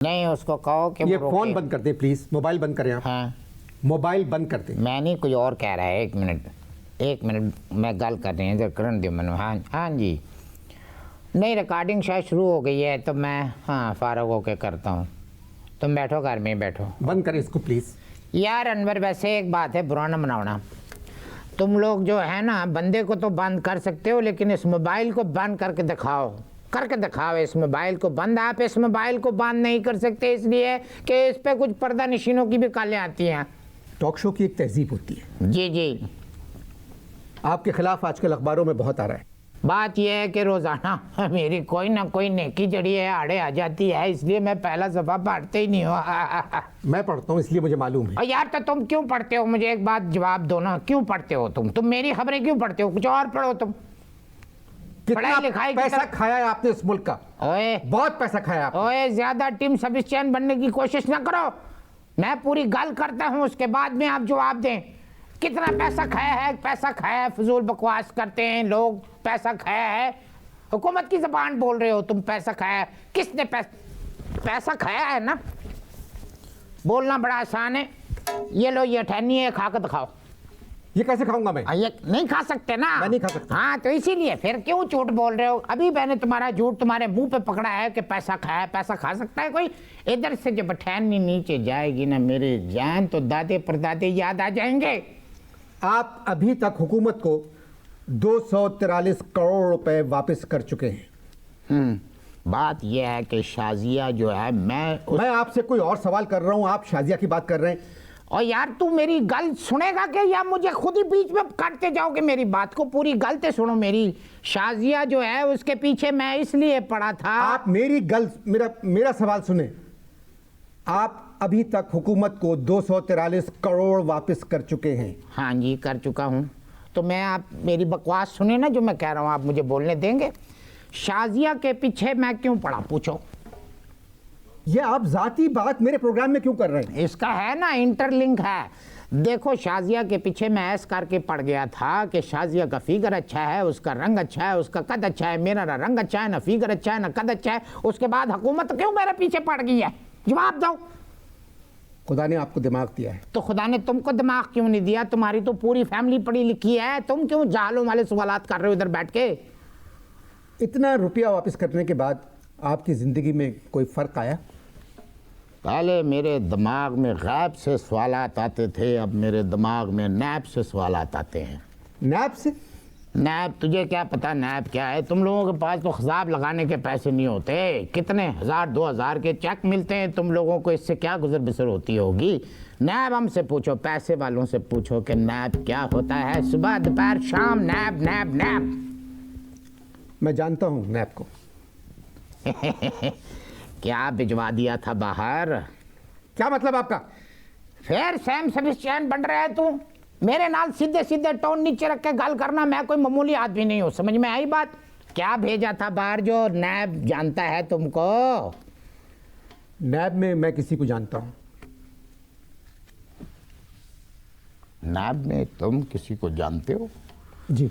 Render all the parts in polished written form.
नहीं, उसको कहो कि ये वो फोन रोके। बंद कर दे प्लीज, मोबाइल बंद करें आप। हाँ, मोबाइल बंद कर दे। मैं नहीं, कुछ और कह रहा है। एक मिनट मैं गल कर रही हूँ, इधर करन दो मैंने। हाँ हाँ जी, नहीं रिकॉर्डिंग शायद शुरू हो गई है तो मैं हाँ फारग होके करता हूँ। तुम बैठो, घर में ही बैठो। बंद करें इसको प्लीज। यार अनवर, वैसे एक बात है, बुरा ना मनाना। तुम लोग जो है ना, बंदे को तो बंद कर सकते हो, लेकिन इस मोबाइल को बंद करके दिखाओ, इस मोबाइल को बंद। आप इस मोबाइल को बंद नहीं कर सकते इसलिए कि इस पे कुछ पर्दा नशीनों की भी कालें आती हैं। टॉक शो की एक तहजीब होती है। जी जी, आपके खिलाफ आजकल अखबारों में बहुत आ रहा है। बात यह है कि रोज़ाना मेरी कोई ना कोई नेकी जड़ी है आड़े आ जाती है, इसलिए मैं पहला सफ़ा पढ़ते ही नहीं हूँ। मैं पढ़ता हूँ इसलिए मुझे मालूम है। और यार तो तुम क्यों पढ़ते हो? मुझे एक बात जवाब दो ना, क्यों पढ़ते हो तुम मेरी खबरें क्यों पढ़ते हो? कुछ और पढ़ो तुम। कितना पढ़ाई लिखाई की पैसा तरफ- खाया है आपने इस मुल्क का? ओए बहुत पैसा खाया आपने। ओए, ज्यादा टीम सफिशिएंट बनने की कोशिश ना करो। मैं पूरी गल करता हूँ, उसके बाद में आप जवाब दें। कितना पैसा खाया है? पैसा खाया है, फजूल बकवास करते हैं लोग। पैसा खाया है, हुकूमत की जबान बोल रहे हो तुम। पैसा खाया है, किसने पैसा खाया है ना? बोलना बड़ा आसान है। ये लो, ये ठहनी है, खा कर दिखाओ। ये कैसे खाऊंगा मैं? ये नहीं खा सकते ना? मैं नहीं खा सकता। हाँ, तो इसीलिए फिर क्यों झूठ बोल रहे हो? अभी मैंने तुम्हारा झूठ तुम्हारे मुंह पे पकड़ा है कि पैसा खाया। पैसा खा सकता है कोई? इधर से जब ठहनी नीचे जाएगी ना मेरे जान, तो दादे परदादे याद आ जाएंगे। आप अभी तक हुकूमत को 243 करोड़ रुपए वापस कर चुके हैं। बात यह है कि शाजिया जो है, मैं आपसे कोई और सवाल कर रहा हूं, आप शाजिया की बात कर रहे हैं। और यार तू मेरी गल सुनेगा कि या मुझे खुद ही बीच में काटते जाओगे? मेरी बात को पूरी गलते सुनो मेरी। शाजिया जो है उसके पीछे मैं इसलिए पड़ा था। आप मेरी गल मेरा सवाल सुने। आप अभी तक हुकूमत को 243 करोड़ वापस कर चुके हैं। हाँ जी, कर चुका हूँ। तो मैं, आप मेरी बकवास सुने ना जो मैं कह रहा हूँ, आप मुझे बोलने देंगे? शाजिया के पीछे मैं क्यों पड़ा, पूछो। ये आप जाती बात मेरे प्रोग्राम में क्यों कर रहे हैं? इसका है ना, इंटरलिंक है। देखो, शाजिया के पीछे मैं ऐस करके पड़ गया था कि शाजिया का फिगर अच्छा है, उसका रंग अच्छा है, उसका कद अच्छा है। मेरा ना रंग अच्छा है, ना फिगर अच्छा है, ना कद अच्छा है। उसके बाद हुकूमत क्यों मेरे पीछे पड़ गई है? जवाब दो। खुदा ने आपको दिमाग दिया है। तो खुदा ने तुमको दिमाग क्यों नहीं दिया? तुम्हारी तो पूरी फैमिली पढ़ी लिखी है। तुम क्यों जालों वाले सवालात कर रहे हो इधर बैठ के? इतना रुपया वापस करने के बाद आपकी जिंदगी में कोई फर्क आया? पहले मेरे दिमाग में गैब से सवालात आते थे, अब मेरे दिमाग में नैब से सवालात आते हैं। नैब से? नैब, तुझे क्या पता नैब क्या है? तुम लोगों के पास तो खिसाब लगाने के पैसे नहीं होते। कितने 1000-2000 के चेक मिलते हैं तुम लोगों को, इससे क्या गुजर बसर होती होगी? नैब हमसे पूछो, पैसे वालों से पूछो कि नैब क्या होता है। सुबह दोपहर शाम नैब नैब नैब। मैं जानता हूँ नैब को। क्या भिजवा दिया था बाहर? क्या मतलब आपका? फिर सेम सफिशिएंट बन रहा है तू। मेरे नाल सीधे सीधे टोन नीचे रख के गल करना। मैं कोई मामूली आदमी नहीं हूँ, समझ में आई बात? क्या भेजा था बाहर जो नैब जानता है तुमको? नैब में मैं किसी को जानता हूँ। नैब में तुम किसी को जानते हो? जी।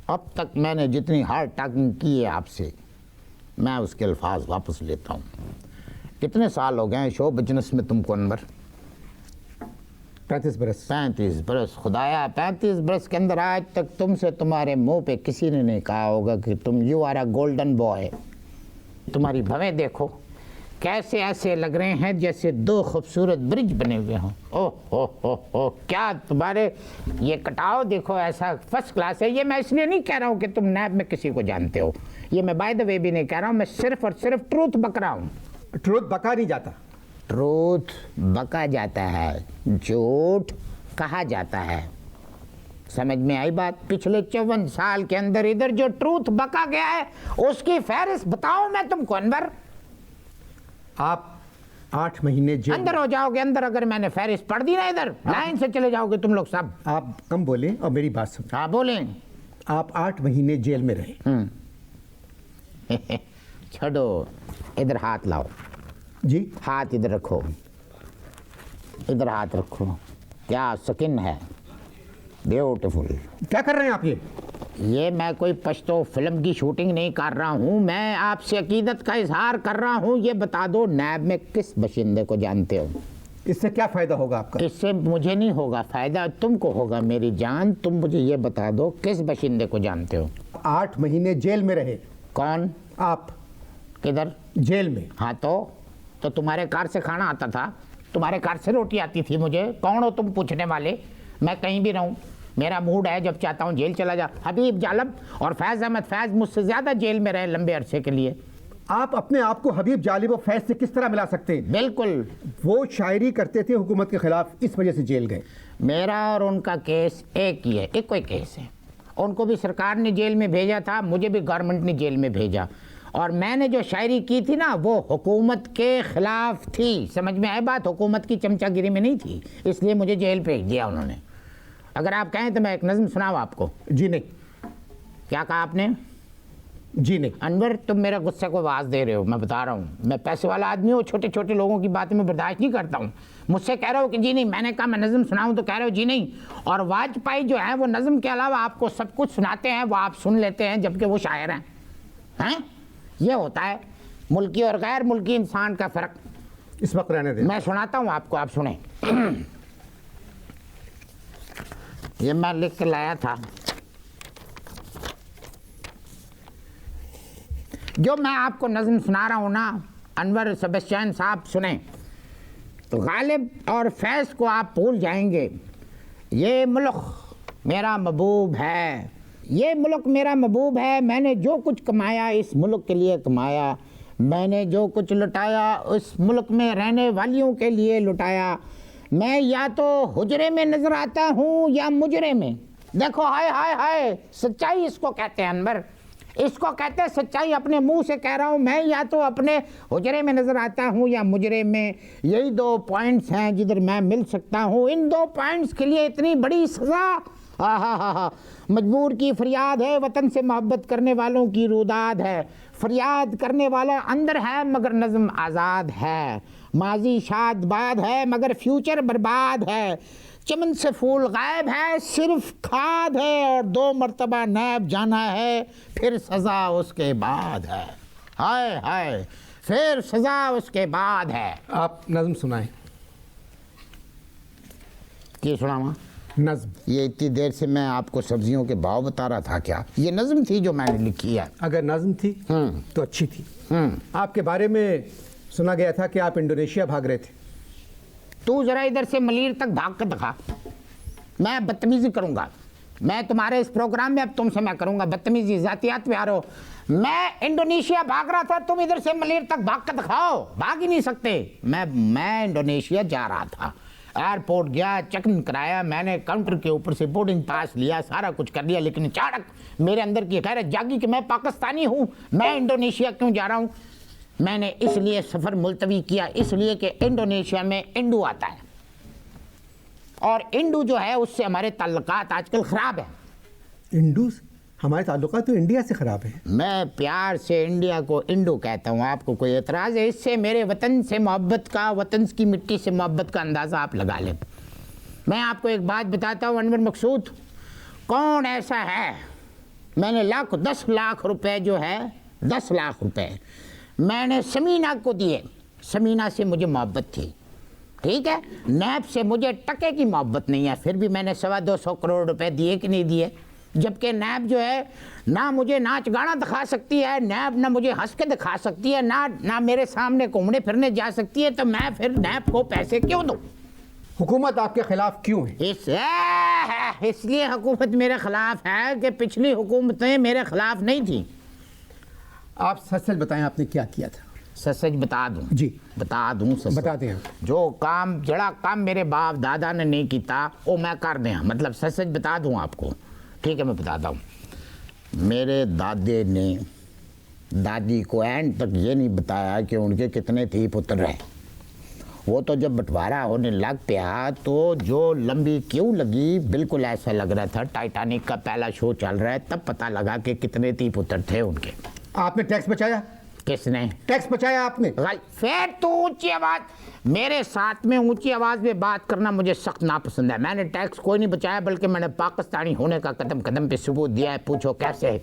अब तक मैंने जितनी हार्ड टॉकिंग की है आपसे, मैं उसके अल्फाज वापस लेता हूँ। कितने साल हो गए हैं शो बिजनेस में तुमको अनवर? 35 बरस। 35 बरस? खुदाया, 35 बरस के अंदर आज तक तुमसे तुम्हारे मुंह पे किसी ने नहीं कहा होगा कि तुम you are a golden boy. तुम्हारी भवें देखो कैसे ऐसे लग रहे हैं जैसे 2 खूबसूरत ब्रिज बने हुए हों। ओह हो, क्या तुम्हारे ये कटाव देखो, ऐसा फर्स्ट क्लास है। ये मैं इसलिए नहीं कह रहा हूँ कि तुम नैब में किसी को जानते हो, ये मैं बाय द वे भी नहीं कह रहा हूँ। मैं सिर्फ और सिर्फ ट्रूथ बक रहा हूँ। ट्रूथ बका नहीं जाता। ट्रूथ बका जाता है, झूठ कहा जाता है। समझ में आई बात? पिछले 54 साल के अंदर इधर जो ट्रूथ बका गया है उसकी फहरिस्त बताऊं मैं तुमको अनवर? आप 8 महीने जेल। अंदर हो जाओगे अंदर, अगर मैंने फहरिस्त पढ़ दी ना इधर, लाइन से चले जाओगे तुम लोग सब। आप कम बोले और मेरी बात सुन। हाँ बोलें। आप 8 महीने जेल में रहे। छोड़ो, इधर हाथ लाओ जी। हाथ इधर रखो, इधर हाथ रखो। क्या स्किन है, ब्यूटीफुल। क्या कर रहे हैं आप? ये ये मैं कोई पश्तो फिल्म की शूटिंग नहीं कर रहा हूँ, मैं आपसे अकीदत का इजहार कर रहा हूँ। ये बता दो नैब में किस बशिंदे को जानते हो? इससे क्या फायदा होगा आपका? इससे मुझे नहीं होगा फायदा, तुमको होगा मेरी जान। तुम मुझे ये बता दो किस बशिंदे को जानते हो? 8 महीने जेल में रहे। कौन? आप। किधर? जेल में। हाँ तो तुम्हारे कार से खाना आता था, तुम्हारे कार से रोटी आती थी। मुझे कौन हो तुम पूछने वाले? मैं कहीं भी रहूं, मेरा मूड है, जब चाहता हूं जेल चला जा। हबीब जालब और फैज़ अहमद फैज़ मुझसे ज़्यादा जेल में रहे लंबे अरसे के लिए। आप अपने आप को हबीब जालिब और फैज से किस तरह मिला सकते हैं? बिल्कुल। वो शायरी करते थे हुकूमत के खिलाफ, इस वजह से जेल गए। मेरा और उनका केस एक ही है, एक कोई केस है। उनको भी सरकार ने जेल में भेजा था, मुझे भी गवर्नमेंट ने जेल में भेजा। और मैंने जो शायरी की थी ना वो हुकूमत के खिलाफ थी, समझ में आए बात? हुकूमत की चमचागिरी में नहीं थी, इसलिए मुझे जेल भेज दिया उन्होंने। अगर आप कहें तो मैं एक नज़म सुनाऊँ आपको? जी नहीं। क्या कहा आपने? जी नहीं। अनवर तुम मेरे गुस्से को आवाज़ दे रहे हो, मैं बता रहा हूँ। मैं पैसे वाला आदमी हूँ, छोटे छोटे लोगों की बातें मैं बर्दाश्त नहीं करता हूँ। मुझसे कह रहे हो कि जी नहीं, मैंने कहा मैं नज़म सुनाऊँ तो कह रहे हो जी नहीं। और वाजपेयी जो है वो नज़म के अलावा आपको सब कुछ सुनाते हैं, वो आप सुन लेते हैं जबकि वो शायर हैं। ये होता है मुल्की और गैर मुल्की इंसान का फ़र्क। इस वक्त रहने दें। मैं सुनाता हूँ आपको, आप सुने। ये मैं लिख के लाया था। जो मैं आपको नज़म सुना रहा हूँ ना अनवर सेबेस्टियन साहब, सुने तो गालिब और फैज़ को आप भूल जाएंगे। ये मुल्क मेरा महबूब है, ये मुल्क मेरा महबूब है। मैंने जो कुछ कमाया इस मुल्क के लिए कमाया, मैंने जो कुछ लुटाया उस मुल्क में रहने वालियों के लिए लुटाया। मैं या तो हुजरे में नज़र आता हूँ या मुजरे में। देखो हाय हाय हाय, सच्चाई इसको कहते हैं अनवर, इसको कहते हैं सच्चाई। अपने मुंह से कह रहा हूँ, मैं या तो अपने हुजरे में नज़र आता हूँ या मुजरे में। यही 2 पॉइंट्स हैं जिधर मैं मिल सकता हूँ। इन 2 पॉइंट्स के लिए इतनी बड़ी सज़ा। हा मजबूर की फरियाद है, वतन से मोहब्बत करने वालों की रुदाद है। फरियाद करने वाला अंदर है मगर नज़म आज़ाद है। माजी शाद बाद है मगर फ्यूचर बर्बाद है। चमन से फूल गायब है, सिर्फ खाद है। और 2 मरतबा नैब जाना है, फिर सज़ा उसके बाद है। हाय हाय, फिर सज़ा उसके बाद है। आप नज्म सुनाएं। क्या सुनावा? नज्म। ये इतनी देर से मैं आपको सब्जियों के भाव बता रहा था। क्या ये नज्म थी जो मैंने लिखी है? अगर नज्म थी तो अच्छी थी। आपके बारे में सुना गया था कि आप इंडोनेशिया भाग रहे थे। तू जरा इधर से मलीर तक भाग कर दिखा, मैं बदतमीजी करूंगा। मैं तुम्हारे इस प्रोग्राम में अब तुमसे मैं करूंगा बदतमीजी, जातियात पे आ रहे हो। मैं इंडोनेशिया भाग रहा था, तुम इधर से मलीर तक भाग कर दिखाओ। भाग ही नहीं सकते। मैं इंडोनेशिया जा रहा था, एयरपोर्ट गया, चेक इन कराया, मैंने काउंटर के ऊपर से बोर्डिंग पास लिया, सारा कुछ कर लिया। लेकिन अचानक मेरे अंदर की खैर जागी कि मैं पाकिस्तानी हूँ, मैं इंडोनेशिया क्यों जा रहा हूँ। मैंने इसलिए सफ़र मुलतवी किया, इसलिए कि इंडोनेशिया में इंडू आता है और इंडू जो है उससे हमारे ताल्लुकात आजकल ख़राब है। इंडू? हमारे ताल्लुकात तो इंडिया से ख़राब है। मैं प्यार से इंडिया को इंडू कहता हूँ। आपको कोई एतराज़ है? इससे मेरे वतन से मोहब्बत का, वतन की मिट्टी से मोहब्बत का अंदाज़ा आप लगा लें। मैं आपको एक बात बताता हूँ अनवर मकसूद, कौन ऐसा है, मैंने 10 लाख रुपए जो है, 10 लाख रुपए मैंने समीना को दिए। समीना से मुझे मोहब्बत थी, ठीक है। नैब से मुझे टके की मोहब्बत नहीं है, फिर भी मैंने 225 करोड़ रुपए दिए कि नहीं दिए। जबकि नैब जो है ना मुझे नाच गाना दिखा सकती है, नैब ना मुझे हंस के दिखा सकती है, ना मेरे सामने घूमने फिरने जा सकती है, तो मैं फिर नैब को पैसे क्यों दूँ? हुकूमत आपके खिलाफ क्यों है? इसलिए हुकूमत मेरे खिलाफ है कि पिछली हुकूमतें मेरे खिलाफ नहीं थी। आप सच सच बताएं, आपने क्या किया था? सच सच बता दूं? जी बता दूं? सच बता दें। जो काम जड़ा काम मेरे बाप दादा ने नहीं किया वो मैं कर दें, मतलब सच सच बता दूं आपको। ठीक है, मैं बताता हूँ। मेरे दादे ने दादी को एंड तक ये नहीं बताया कि उनके कितने थी पुत्र हैं। वो तो जब बंटवारा होने लग पाया तो जो लंबी क्यों लगी, बिल्कुल ऐसा लग रहा था टाइटैनिक का पहला शो चल रहा है, तब पता लगा कि कितने थी पुत्र थे उनके। आपने टैक्स बचाया? किसने? टैक्स बचाया आपने। फिर तो ऊंची आवाज, मेरे साथ में ऊंची आवाज में बात करना मुझे सख्त नापसंद है। मैंने टैक्स कोई नहीं बचाया, बल्कि मैंने पाकिस्तानी होने का कदम कदम पे सबूत दिया है। पूछो कैसे?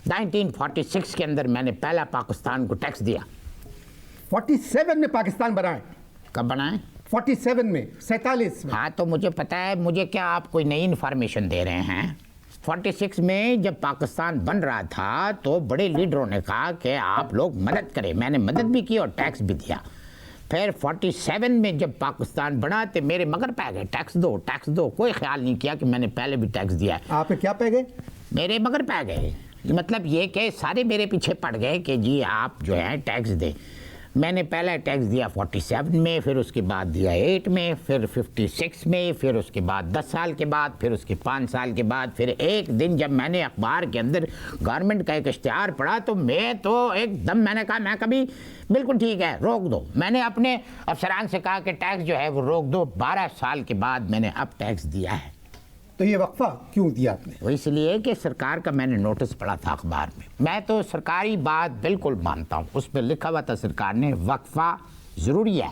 1946 के अंदर मैंने पहला पाकिस्तान को टैक्स दिया। 47 में पाकिस्तान बनाए। कब बनाए? 47 में, 47 में। हाँ तो मुझे पता है, मुझे क्या आप कोई नई इन्फॉर्मेशन दे रहे हैं? 46 में जब पाकिस्तान बन रहा था तो बड़े लीडरों ने कहा कि आप लोग मदद करें। मैंने मदद भी की और टैक्स भी दिया। फिर 47 में जब पाकिस्तान बना तो मेरे मगर पै गए, टैक्स दो टैक्स दो। कोई ख्याल नहीं किया कि मैंने पहले भी टैक्स दिया है। आप क्या पै गए? मेरे मगर पै गए, मतलब ये कि सारे मेरे पीछे पड़ गए कि जी आप जो है टैक्स दें। मैंने पहला टैक्स दिया 47 में, फिर उसके बाद दिया 8 में, फिर 56 में, फिर उसके बाद 10 साल के बाद, फिर उसके 5 साल के बाद। फिर एक दिन जब मैंने अखबार के अंदर गवर्नमेंट का एक इश्तिहार पढ़ा तो मैं तो एकदम, मैंने कहा मैं कभी बिल्कुल ठीक है रोक दो। मैंने अपने अफसरान से कहा कि टैक्स जो है वो रोक दो। 12 साल के बाद मैंने अब टैक्स दिया है। तो ये वक्फा क्यों दिया आपने? वो इसलिए कि सरकार का मैंने नोटिस पढ़ा था अखबार में। मैं तो सरकारी बात बिल्कुल मानता हूँ। उस पर लिखा हुआ था सरकार ने वक्फा ज़रूरी है।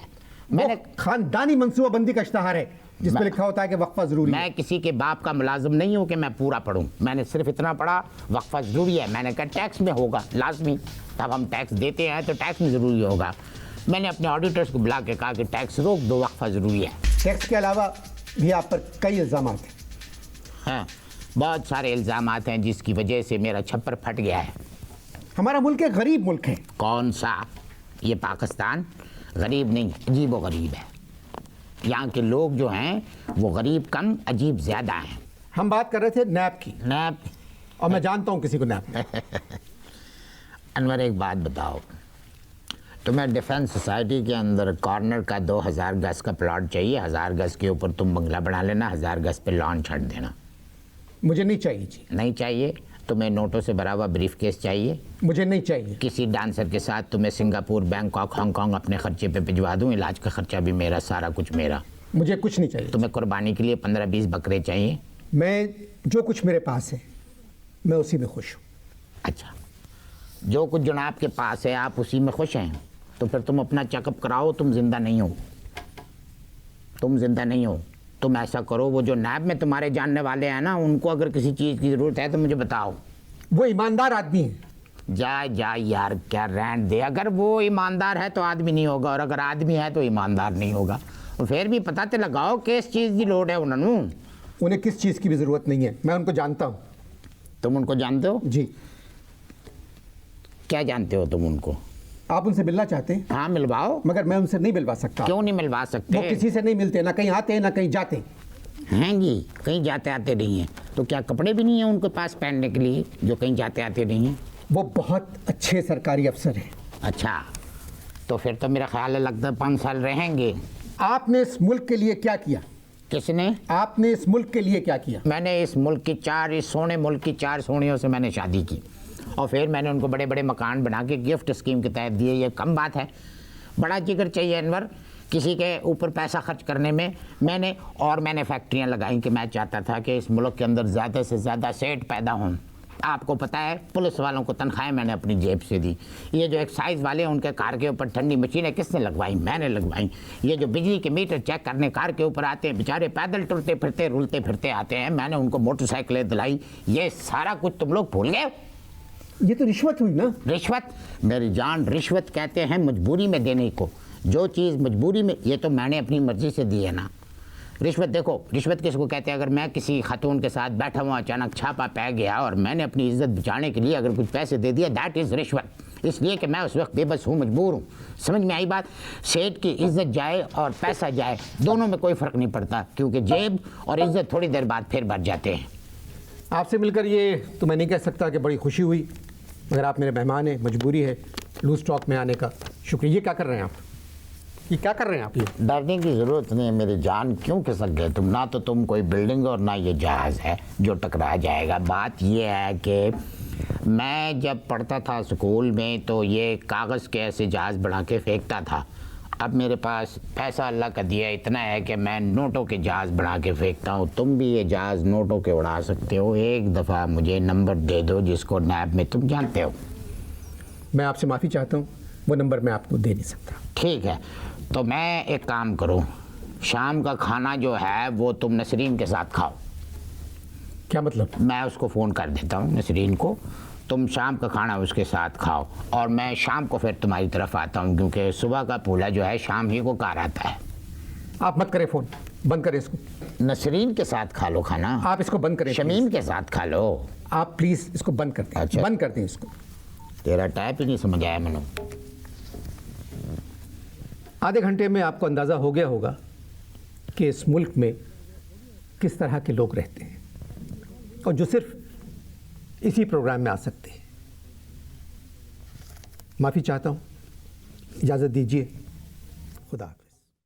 मैंने खानदानी मनसूबाबंदी का इश्तिहार है जिसमें लिखा होता है कि वक्फा ज़रूरी है। मैं किसी के बाप का मुलाजिम नहीं हूँ कि मैं पूरा पढ़ूँ। मैंने सिर्फ इतना पढ़ा वक्फा ज़रूरी है। मैंने कहा टैक्स में होगा लाजमी, तब हम टैक्स देते हैं तो टैक्स में ज़रूरी होगा। मैंने अपने ऑडिटर्स को बुला के कहा कि टैक्स रोक दो, वक्फा ज़रूरी है। टैक्स के अलावा भी आप पर कई इल्ज़ाम हैं। हाँ, बहुत सारे इल्ज़ामात हैं जिसकी वजह से मेरा छप्पर फट गया है। हमारा मुल्क एक गरीब मुल्क है। कौन सा? ये पाकिस्तान गरीब नहीं, अजीब व गरीब है। यहाँ के लोग जो हैं वो गरीब कम, अजीब ज़्यादा हैं। हम बात कर रहे थे नैब की। नैब? और मैं जानता हूँ किसी को नैब। अनवर एक बात बताओ, तुम्हें डिफेंस सोसाइटी के अंदर कॉर्नर का 2000 गज का प्लॉट चाहिए। 1000 गज के ऊपर तुम बंगला बना लेना, 1000 गज पे लॉन छड़ देना। मुझे नहीं चाहिए जी। नहीं चाहिए? तुम्हें नोटों से भरा हुआ ब्रीफ केस चाहिए? मुझे नहीं चाहिए। किसी डांसर के साथ तुम्हें सिंगापुर, बैंकॉक, हांगकांग अपने खर्चे पे भिजवा दूँ, इलाज का खर्चा भी मेरा, सारा कुछ मेरा। मुझे कुछ नहीं चाहिए। तुम्हें कुर्बानी के लिए 15-20 बकरे चाहिए? मैं जो कुछ मेरे पास है मैं उसी में खुश हूँ। अच्छा, जो कुछ जनाब के पास है आप उसी में खुश हैं, तो फिर तुम अपना चेकअप कराओ। तुम जिंदा नहीं हो, तुम जिंदा नहीं हो। तुम ऐसा करो, वो जो नैब में तुम्हारे जानने वाले हैं ना, उनको अगर किसी चीज़ की ज़रूरत है तो मुझे बताओ। वो ईमानदार आदमी है। जा यार, क्या रहने दे। अगर वो ईमानदार है तो आदमी नहीं होगा, और अगर आदमी है तो ईमानदार नहीं होगा। और फिर भी पता तो लगाओ किस चीज़ की लोड है उन्होंने। उन्हें किस चीज़ की भी ज़रूरत नहीं है, मैं उनको जानता हूँ। तुम उनको जानते हो? जी। क्या जानते हो तुम उनको? आप उनसे मिलना चाहते हैं? हाँ मिलवाओ। मगर मैं उनसे नहीं मिलवा सकता। क्यों नहीं मिलवा सकते? वो किसी से नहीं मिलते, ना कहीं आते हैं ना कहीं जाते हैं जी। कहीं जाते आते नहीं हैं तो क्या कपड़े भी नहीं हैं उनके पास पहनने के लिए जो कहीं जाते आते नहीं हैं? वो बहुत अच्छे सरकारी अफसर हैं। अच्छा, तो फिर तो मेरा ख्याल है लगता है 5 साल रहेंगे। आपने इस मुल्क के लिए क्या किया? किसने? आपने इस मुल्क के लिए क्या किया? मैंने इस मुल्क की इस सोने मुल्क की 4 सोनियों से मैंने शादी की, और फिर मैंने उनको बड़े बड़े मकान बना के गिफ्ट स्कीम के तहत दिए। ये कम बात है? बड़ा जिगर चाहिए अनवर किसी के ऊपर पैसा खर्च करने में। मैंने फैक्ट्रियाँ लगाई कि मैं चाहता था कि इस मुल्क के अंदर ज़्यादा से ज़्यादा सेठ पैदा हों। आपको पता है पुलिस वालों को तनख्वाहें मैंने अपनी जेब से दी। ये जो एक्साइज वाले हैं उनके कार के ऊपर ठंडी मशीनें किसने लगवाई? मैंने लगवाई। ये जो बिजली के मीटर चेक करने कार के ऊपर आते हैं, बेचारे पैदल टुरते फिरते रुलते फिरते आते हैं, मैंने उनको मोटरसाइकिलें दिलाई। ये सारा कुछ तुम लोग भूल गए? ये तो रिश्वत हुई ना। रिश्वत? मेरी जान, रिश्वत कहते हैं मजबूरी में देने को। जो चीज़ मजबूरी में, ये तो मैंने अपनी मर्जी से दी है ना। रिश्वत देखो, रिश्वत किसको कहते हैं? अगर मैं किसी खातून के साथ बैठा हुआ अचानक छापा पै गया और मैंने अपनी इज्जत बचाने के लिए अगर कुछ पैसे दे दिया, दैट इज़ रिश्वत। इसलिए कि मैं उस वक्त बेबस हूँ, मजबूर हूँ। समझ में आई बात? सेठ की इज्जत जाए और पैसा जाए, दोनों में कोई फ़र्क नहीं पड़ता, क्योंकि जेब और इज्जत थोड़ी देर बाद फिर बढ़ जाते हैं। आपसे मिलकर ये तो मैं नहीं कह सकता कि बड़ी खुशी हुई, मगर आप मेरे मेहमान हैं, मजबूरी है लूज टॉक में आने का। शुक्रिया। ये क्या कर रहे हैं आप? ये क्या कर रहे हैं आप? ये डरने की ज़रूरत नहीं है मेरी जान। क्यों खिसक गए तुम? ना तो तुम कोई बिल्डिंग और ना ये जहाज़ है जो टकरा जाएगा। बात ये है कि मैं जब पढ़ता था स्कूल में तो ये कागज़ के ऐसे जहाज़ बना के फेंकता था। अब मेरे पास पैसा अल्लाह का दिया इतना है कि मैं नोटों के जहाज़ बना के फेंकता हूँ। तुम भी ये जहाज़ नोटों के उड़ा सकते हो। एक दफ़ा मुझे नंबर दे दो जिसको नैब में तुम जानते हो। मैं आपसे माफ़ी चाहता हूँ, वो नंबर मैं आपको दे नहीं सकता। ठीक है, तो मैं एक काम करूं, शाम का खाना जो है वो तुम नसरीन के साथ खाओ। क्या मतलब? मैं उसको फ़ोन कर देता हूं नसरीन को, तुम शाम का खाना उसके साथ खाओ और मैं शाम को फिर तुम्हारी तरफ आता हूं, क्योंकि सुबह का पूला जो है शाम ही को कार आता है। आप मत करें फ़ोन, बंद करें इसको। नसरीन के साथ खा लो खाना, आप इसको बंद करें। शमीम के साथ खा लो। आप प्लीज़ इसको बंद कर दें। अच्छा। बंद कर दें इसको। तेरा टाइप ही नहीं समझ आया मनु। आधे घंटे में आपको अंदाज़ा हो गया होगा कि इस मुल्क में किस तरह के लोग रहते हैं और जो सिर्फ इसी प्रोग्राम में आ सकते हैं। माफ़ी चाहता हूँ, इजाज़त दीजिए। खुदा हाफ़िज़।